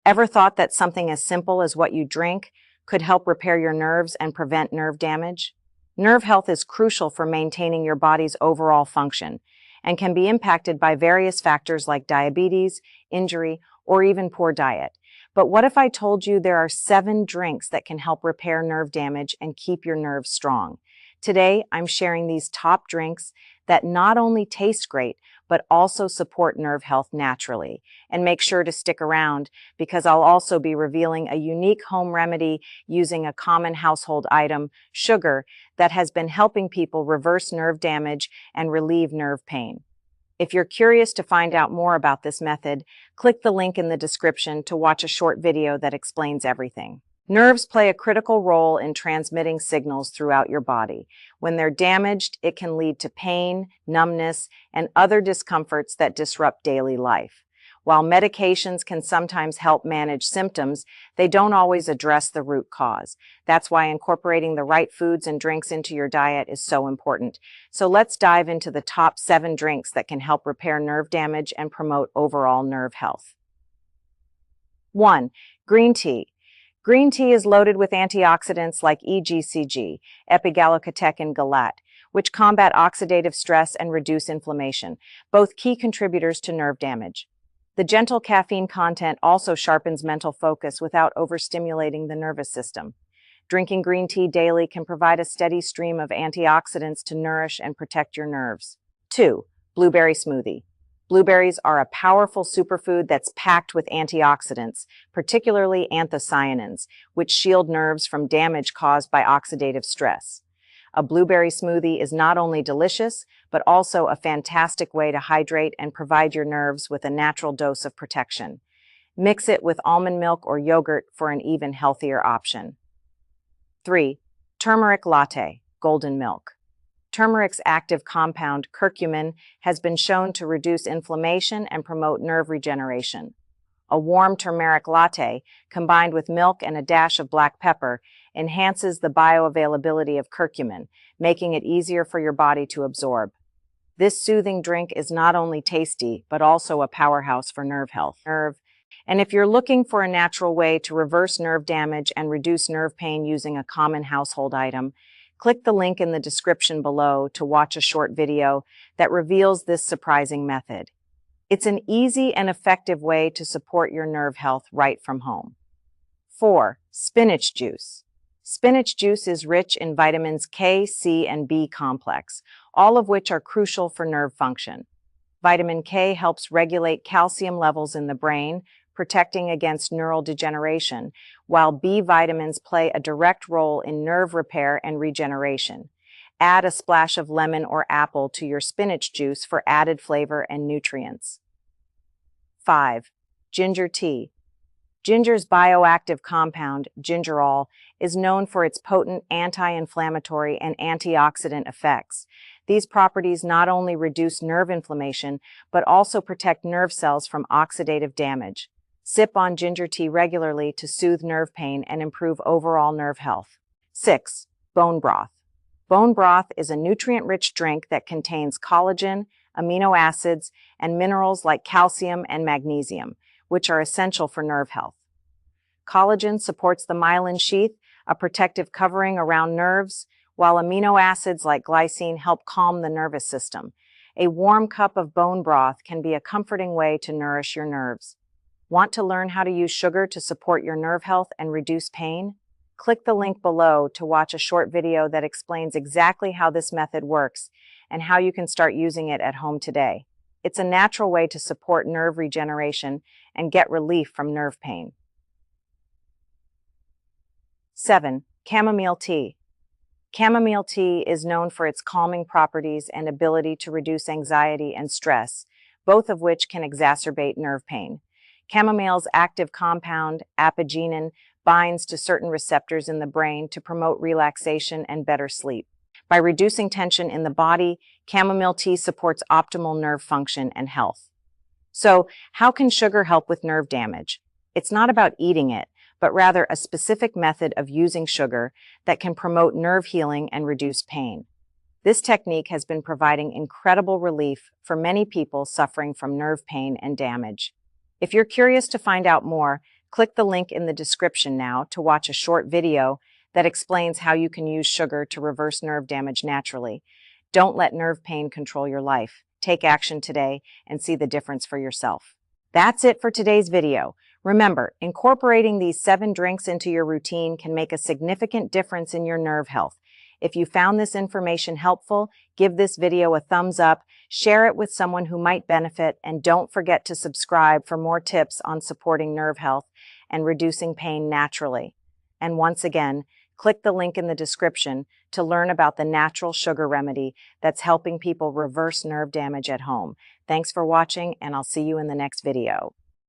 Ever thought that something as simple as what you drink could help repair your nerves and prevent nerve damage? Nerve health is crucial for maintaining your body's overall function and can be impacted by various factors like diabetes, injury, or even poor diet. But what if I told you there are 7 drinks that can help repair nerve damage and keep your nerves strong? Today, I'm sharing these top drinks that not only taste great, but also support nerve health naturally. And make sure to stick around because I'll also be revealing a unique home remedy using a common household item, sugar, that has been helping people reverse nerve damage and relieve nerve pain. If you're curious to find out more about this method, click the link in the description to watch a short video that explains everything. Nerves play a critical role in transmitting signals throughout your body. When they're damaged, it can lead to pain, numbness, and other discomforts that disrupt daily life. While medications can sometimes help manage symptoms, they don't always address the root cause. That's why incorporating the right foods and drinks into your diet is so important. So let's dive into the top 7 drinks that can help repair nerve damage and promote overall nerve health. 1. Green tea. Green tea is loaded with antioxidants like EGCG, epigallocatechin galat, which combat oxidative stress and reduce inflammation, both key contributors to nerve damage. The gentle caffeine content also sharpens mental focus without overstimulating the nervous system. Drinking green tea daily can provide a steady stream of antioxidants to nourish and protect your nerves. 2. Blueberry smoothie. Blueberries are a powerful superfood that's packed with antioxidants, particularly anthocyanins, which shield nerves from damage caused by oxidative stress. A blueberry smoothie is not only delicious, but also a fantastic way to hydrate and provide your nerves with a natural dose of protection. Mix it with almond milk or yogurt for an even healthier option. 3. Turmeric latte, golden milk. Turmeric's active compound, curcumin, has been shown to reduce inflammation and promote nerve regeneration. A warm turmeric latte, combined with milk and a dash of black pepper, enhances the bioavailability of curcumin, making it easier for your body to absorb. This soothing drink is not only tasty, but also a powerhouse for nerve health. And if you're looking for a natural way to reverse nerve damage and reduce nerve pain using a common household item, click the link in the description below to watch a short video that reveals this surprising method. It's an easy and effective way to support your nerve health right from home. 4. Spinach juice. Spinach juice is rich in vitamins K, C, and B complex, all of which are crucial for nerve function. Vitamin K helps regulate calcium levels in the brain, protecting against neural degeneration, while B vitamins play a direct role in nerve repair and regeneration. Add a splash of lemon or apple to your spinach juice for added flavor and nutrients. 5. Ginger tea. Ginger's bioactive compound, gingerol, is known for its potent anti-inflammatory and antioxidant effects. These properties not only reduce nerve inflammation, but also protect nerve cells from oxidative damage. Sip on ginger tea regularly to soothe nerve pain and improve overall nerve health. 6. Bone broth. Bone broth is a nutrient-rich drink that contains collagen, amino acids, and minerals like calcium and magnesium, which are essential for nerve health. Collagen supports the myelin sheath, a protective covering around nerves, while amino acids like glycine help calm the nervous system. A warm cup of bone broth can be a comforting way to nourish your nerves. Want to learn how to use sugar to support your nerve health and reduce pain? Click the link below to watch a short video that explains exactly how this method works and how you can start using it at home today. It's a natural way to support nerve regeneration and get relief from nerve pain. 7. Chamomile tea. Chamomile tea is known for its calming properties and ability to reduce anxiety and stress, both of which can exacerbate nerve pain. Chamomile's active compound, apigenin, binds to certain receptors in the brain to promote relaxation and better sleep. By reducing tension in the body, chamomile tea supports optimal nerve function and health. So, how can sugar help with nerve damage? It's not about eating it, but rather a specific method of using sugar that can promote nerve healing and reduce pain. This technique has been providing incredible relief for many people suffering from nerve pain and damage. If you're curious to find out more, Click the link in the description now to watch a short video that explains how you can use sugar to reverse nerve damage naturally. Don't let nerve pain control your life. Take action today and see the difference for yourself. That's it for today's video. Remember, incorporating these 7 drinks into your routine can make a significant difference in your nerve health. If you found this information helpful, give this video a thumbs up, share it with someone who might benefit, and don't forget to subscribe for more tips on supporting nerve health and reducing pain naturally. And once again, click the link in the description to learn about the natural sugar remedy that's helping people reverse nerve damage at home. Thanks for watching, and I'll see you in the next video.